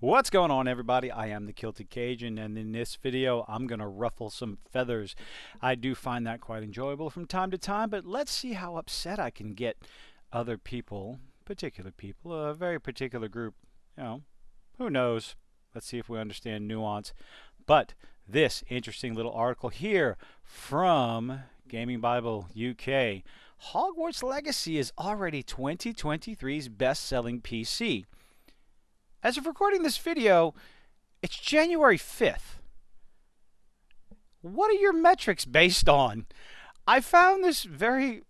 What's going on, everybody? I am the Kilted Cajun, and in this video I'm gonna ruffle some feathers. I do find that quite enjoyable from time to time, but let's see how upset I can get other people, particular people, a very particular group. Who knows? Let's see if we understand nuance. But this interesting little article here from Gaming Bible UK: Hogwarts Legacy is already 2023's best-selling PC. As of recording this video, it's January 5th. What are your metrics based on? I found this very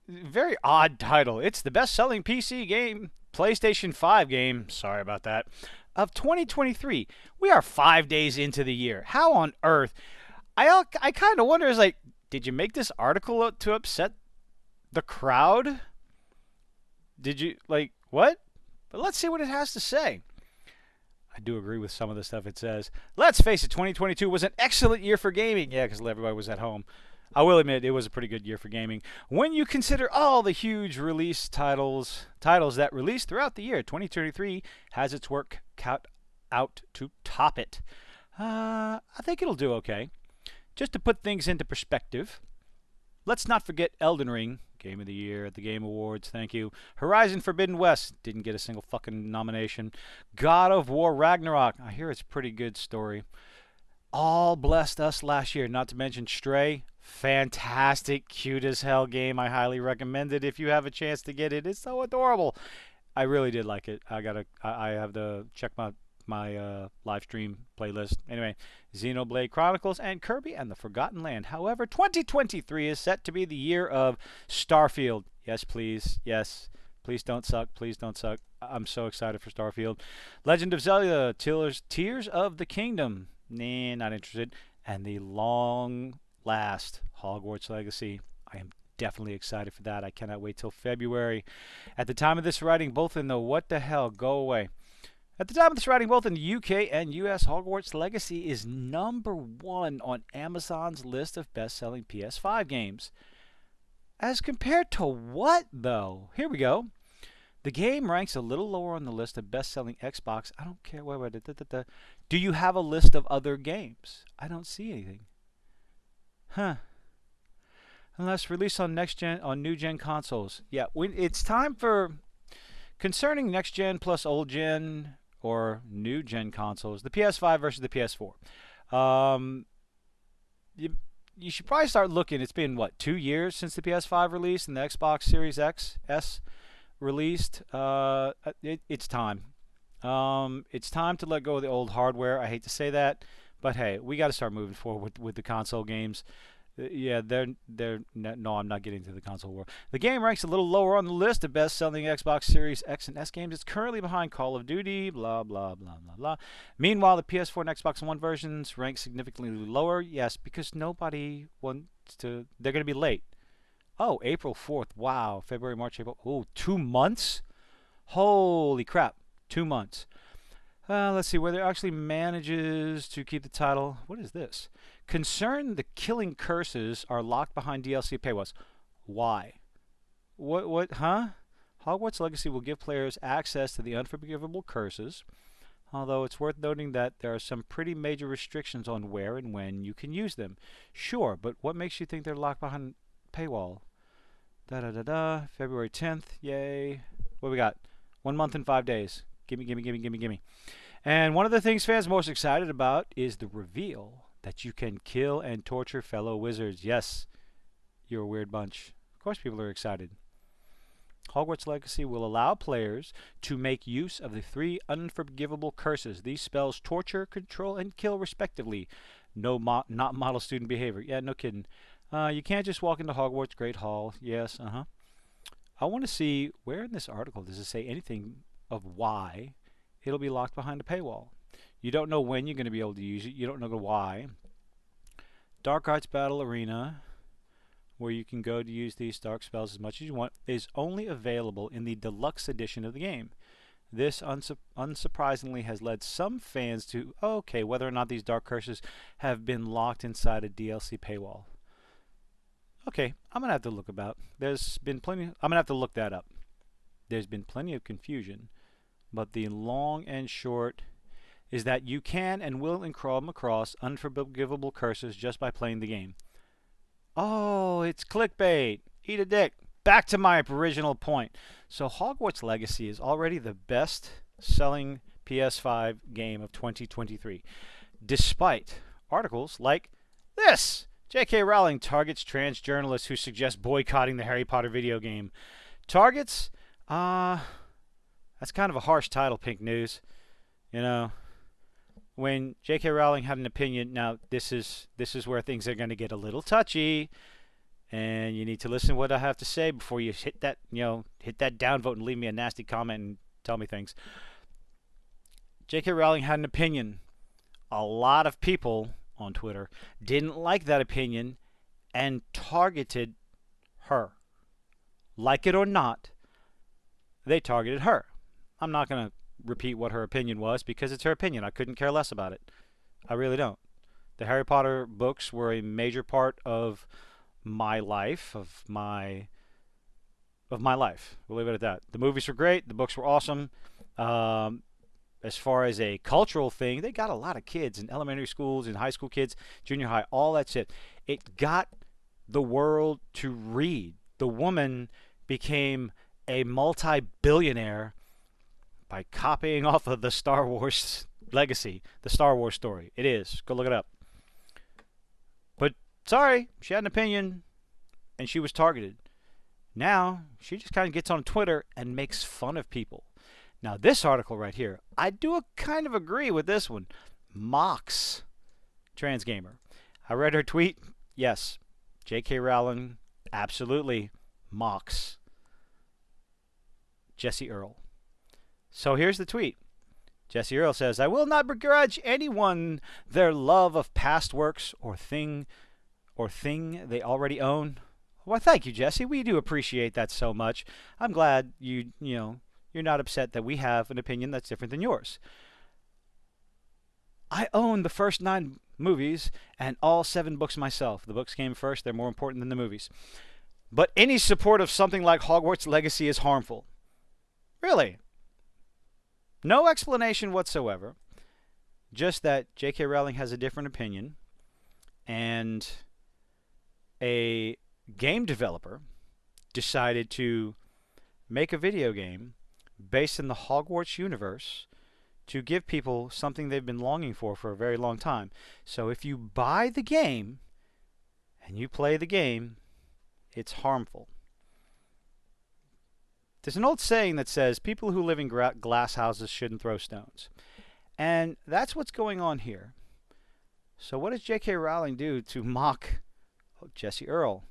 odd title. It's the best-selling PC game, PlayStation 5 game, sorry about that, of 2023. We are 5 days into the year. How on earth? I kind of wonder, did you make this article to upset the crowd? Did you, what? But let's see what it has to say. I do agree with some of the stuff it says. Let's face it, 2022 was an excellent year for gaming. Yeah, because everybody was at home. I will admit it was a pretty good year for gaming. When you consider all the huge release titles that released throughout the year, 2023 has its work cut out to top it. I think it'll do okay. Just to put things into perspective, let's not forget Elden Ring, Game of the Year at the Game Awards, thank you. Horizon Forbidden West, didn't get a single fucking nomination. God of War Ragnarok, I hear it's a pretty good story. All blessed us last year, not to mention Stray, fantastic, cute as hell game. I highly recommend it if you have a chance to get it. It's so adorable. I really did like it. I have to check my live stream playlist. Anyway, Xenoblade Chronicles and Kirby and the Forgotten Land. However, 2023 is set to be the year of Starfield. Yes, please. Yes. Please don't suck. Please don't suck. I'm so excited for Starfield. Legend of Zelda, Tears of the Kingdom. Nah, not interested. And the long last Hogwarts Legacy. I am definitely excited for that. I cannot wait till February. At the time of this writing, both in the what the hell, go away. At the time of this writing, both in the UK and US, Hogwarts Legacy is #1 on Amazon's list of best-selling PS5 games. As compared to what, though? Here we go. The game ranks a little lower on the list of best-selling Xbox. I don't care. Wait. Do you have a list of other games? I don't see anything. Huh. Unless released on new-gen consoles. Yeah, it's time for... Concerning next-gen plus old-gen or new-gen consoles, the PS5 versus the PS4. You should probably start looking. It's been, 2 years since the PS5 released and the Xbox Series S released. It's time. It's time to let go of the old hardware. I hate to say that, but hey, we got to start moving forward with the console games. Yeah, no, I'm not getting to the console war. The game ranks a little lower on the list of best-selling Xbox Series X and S games. It's currently behind Call of Duty, blah, blah, blah, blah, blah. Meanwhile, the PS4 and Xbox One versions rank significantly lower. Yes, because nobody wants to... They're going to be late. Oh, April 4th. Wow. February, March, April. Oh, 2 months? Holy crap. 2 months. Let's see whether it actually manages to keep the title. What is this? Concerned the killing curses are locked behind DLC paywalls. Why? What, huh? Hogwarts Legacy will give players access to the unforgivable curses, although it's worth noting that there are some pretty major restrictions on where and when you can use them. Sure, but what makes you think they're locked behind paywall? February 10th, yay. What we got? 1 month and 5 days. Gimme. And one of the things fans are most excited about is the reveal that you can kill and torture fellow wizards. Yes, you're a weird bunch. Of course people are excited. Hogwarts Legacy will allow players to make use of the 3 unforgivable curses. These spells torture, control, and kill respectively. Not model student behavior. Yeah, no kidding. You can't just walk into Hogwarts Great Hall. Yes, I want to see, where in this article does it say anything of why it'll be locked behind a paywall. You don't know when you're going to be able to use it. You don't know the why. Dark Arts Battle Arena, where you can go to use these dark spells as much as you want, is only available in the deluxe edition of the game. This unsurprisingly has led some fans to, whether or not these dark curses have been locked inside a DLC paywall. Okay, I'm going to have to look about. I'm going to have to look that up. There's been plenty of confusion, but the long and short, is that you can and will come across unforgivable curses just by playing the game. Oh, it's clickbait. Eat a dick. Back to my original point. So Hogwarts Legacy is already the best selling PS5 game of 2023, despite articles like this. J.K. Rowling targets trans journalists who suggest boycotting the Harry Potter video game. Targets? That's kind of a harsh title, Pink News. You know, when J.K. Rowling had an opinion, now this is where things are going to get a little touchy, and you need to listen to what I have to say before you hit that downvote and leave me a nasty comment and tell me things. J.K. Rowling had an opinion. A lot of people on Twitter didn't like that opinion and targeted her. Like it or not, they targeted her. I'm not going to repeat what her opinion was because it's her opinion. I couldn't care less about it. I really don't. The Harry Potter books were a major part of my life, of my life. We'll leave it at that. The movies were great. The books were awesome. As far as a cultural thing, they got a lot of kids in elementary schools and high school kids, junior high, all that shit. It got the world to read. The woman became a multi-billionaire by copying off of the Star Wars legacy, the Star Wars story. It is. Go look it up. But sorry, she had an opinion and she was targeted. Now, she just kind of gets on Twitter and makes fun of people. Now, this article right here, I do kind of agree with this one. Mocks trans gamer. I read her tweet. Yes, J.K. Rowling absolutely mocks Jesse Earl. So here's the tweet. Jesse Earl says, I will not begrudge anyone their love of past works or thing they already own. Well, thank you, Jesse. We do appreciate that so much. I'm glad you're not upset that we have an opinion that's different than yours. I own the first 9 movies and all 7 books myself. The books came first. They're more important than the movies. But any support of something like Hogwarts Legacy is harmful. Really? No explanation whatsoever. Just that J.K. Rowling has a different opinion. And a game developer decided to make a video game based in the Hogwarts universe to give people something they've been longing for a very long time. So if you buy the game and you play the game, it's harmful. There's an old saying that says people who live in glass houses shouldn't throw stones. And that's what's going on here. So what does J.K. Rowling do to mock Jesse Earl?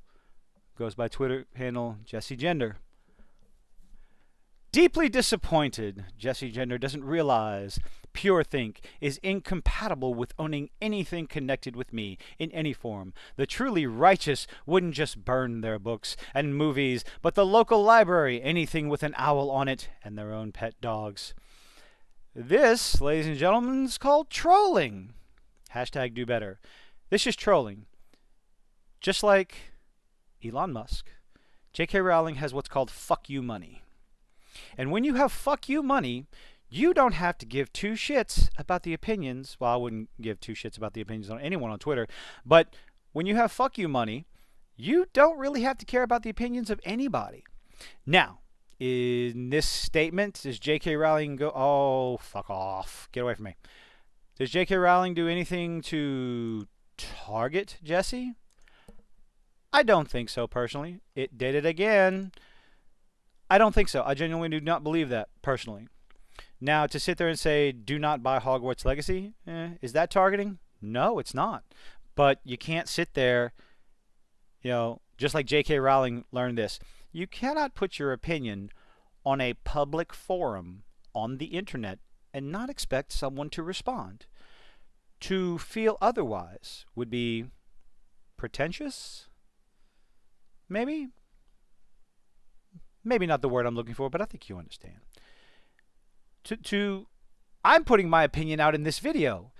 Goes by Twitter handle Jesse Gender. Deeply disappointed, Jesse Gender doesn't realize PureThink is incompatible with owning anything connected with me in any form. The truly righteous wouldn't just burn their books and movies, but the local library, anything with an owl on it, and their own pet dogs. This, ladies and gentlemen, is called trolling. Hashtag do better. This is trolling. Just like Elon Musk, J.K. Rowling has what's called fuck you money. And when you have fuck you money, you don't have to give 2 shits about the opinions. Well, I wouldn't give 2 shits about the opinions on anyone on Twitter. But when you have fuck you money, you don't really have to care about the opinions of anybody. Now, in this statement, does J.K. Rowling go, oh, fuck off. Get away from me. Does J.K. Rowling do anything to target Jesse? I don't think so, personally. It did it again. I don't think so. I genuinely do not believe that, personally. Now, to sit there and say, do not buy Hogwarts Legacy, is that targeting? No, it's not. But you can't sit there, just like J.K. Rowling learned this. You cannot put your opinion on a public forum on the internet and not expect someone to respond. To feel otherwise would be pretentious? Maybe? Maybe not the word I'm looking for, but I think you understand. I'm putting my opinion out in this video,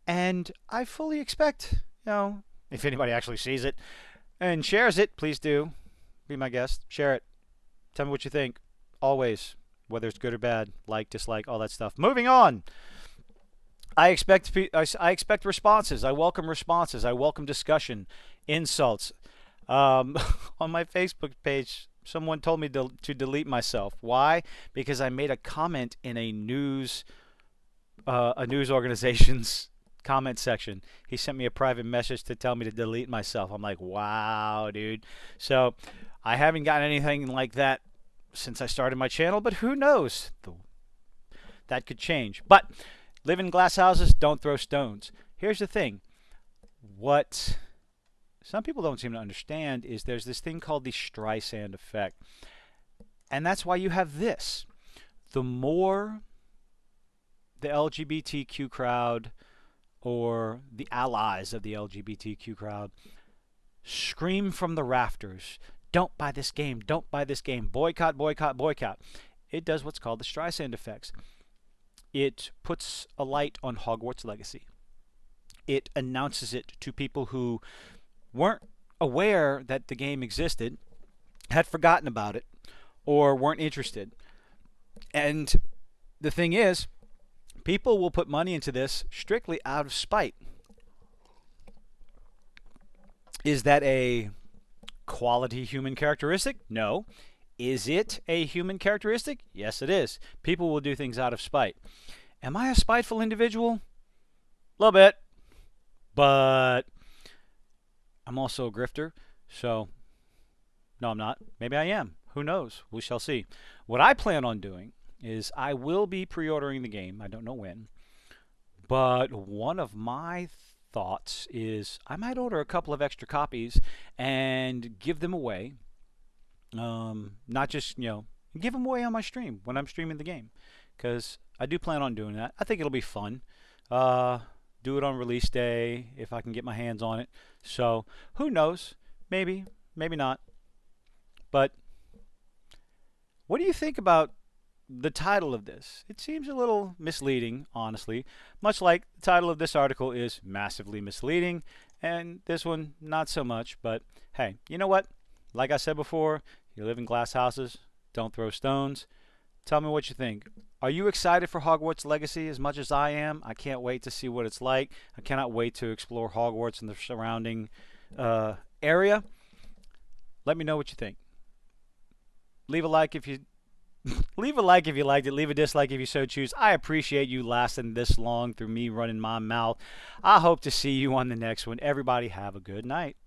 and I fully expect, if anybody actually sees it and shares it, please do. Be my guest. Share it. Tell me what you think. Always. Whether it's good or bad. Like, dislike, all that stuff. Moving on. I expect responses. I welcome responses. I welcome discussion, insults. Um, on my Facebook page, someone told me to delete myself. Why? Because I made a comment in a news organization's comment section. He sent me a private message to tell me to delete myself. I'm like, wow, dude. So I haven't gotten anything like that since I started my channel, but who knows? That could change. But live in glass houses, don't throw stones. Here's the thing. What some people don't seem to understand is there's this thing called the Streisand effect. And that's why you have this. The more the LGBTQ crowd or the allies of the LGBTQ crowd scream from the rafters, don't buy this game, don't buy this game, boycott, boycott, boycott. It does what's called the Streisand effects. It puts a light on Hogwarts Legacy. It announces it to people who weren't aware that the game existed, had forgotten about it, or weren't interested. And the thing is, people will put money into this strictly out of spite. Is that a quality human characteristic? No. Is it a human characteristic? Yes, it is. People will do things out of spite. Am I a spiteful individual? A little bit. But I'm also a grifter. So, no, I'm not. Maybe I am. Who knows? We shall see. What I plan on doing is I will be pre-ordering the game. I don't know when. But one of my thoughts is I might order a couple of extra copies and give them away. Not just, give them away on my stream when I'm streaming the game. Because I do plan on doing that. I think it'll be fun. Do it on release day if I can get my hands on it. So, who knows? Maybe, maybe not. But what do you think about the title of this? It seems a little misleading, honestly. Much like the title of this article is massively misleading, and this one not so much. But hey, you know what? Like I said before, you live in glass houses, don't throw stones. Tell me what you think. Are you excited for Hogwarts Legacy as much as I am? I can't wait to see what it's like. I cannot wait to explore Hogwarts and the surrounding area. Let me know what you think. Leave a like if you leave a like if you liked it. Leave a dislike if you so choose. I appreciate you lasting this long through me running my mouth. I hope to see you on the next one. Everybody have a good night.